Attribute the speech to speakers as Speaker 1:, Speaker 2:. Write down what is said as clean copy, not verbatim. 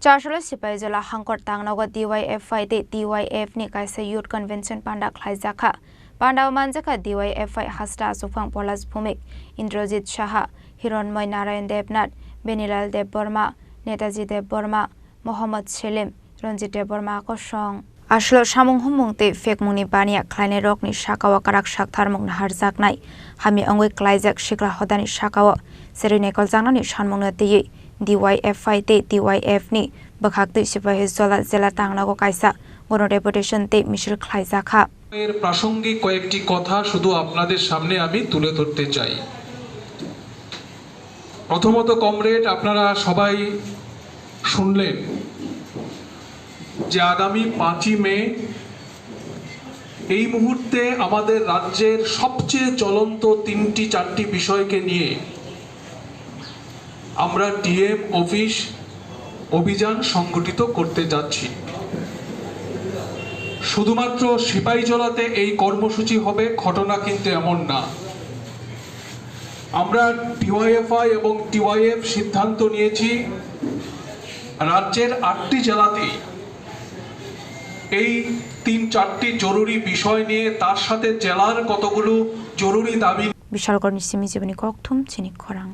Speaker 1: Charles Sipaizala Hangkor Tangnawa DYFI de DYF ni kaisa Youth Convention Panda Khlaizakha Panda Manjaka DYFI Hasta Sufang Polas Bhumik Indrajit Shaha Hironmoy Narayan Debnath Benilal Deb Burma Netaji Deb Burma Mohammad Selim Ranjit Deb Burma Kosong Ashlo Samung Humungte Fek Muni Bania Kleine Rokni Shakawa Karak Shakthar Mung Harjaknai Hami Angwe Klaizak Shikla Hodani Shakawa Serine Koljanani Shanmungna Tiye DYFI te DYF ni bakhakte Sipaizala jela Tangnago kaisa গণ deputation তে মিছিল খাইজাখা
Speaker 2: এর প্রাসঙ্গিক কয়েকটি কথা শুধু আপনাদের সামনে আমি তুলে ধরতে চাই। প্রথমত কমরেড, আপনারা সবাই শুনলেন যে আগামী 5ই মে এই মুহূর্তে আমাদের রাজ্যের সবচেয়ে জ্বলন্ত 3-4টি বিষয়কে নিয়ে আমরা ডিএম অফিস অভিযান সংগঠিত করতে যাচ্ছি। শুধুমাত্র সিপাহীজলাতে এই কর্মসূচি হবে ঘটনা কিন্তু এমন না। আমরা ডিওয়াইএফআই এবং টিওয়াইএফ সিদ্ধান্ত নিয়েছি রাজ্যের 8টি জেলাতেই এই 3-4টি জরুরি বিষয় নিয়ে তার সাথে জেলার কতগুলো জরুরি দাবি
Speaker 1: বিশালগড় নিসিমি জীবনী ককথুম চিনি খরাং।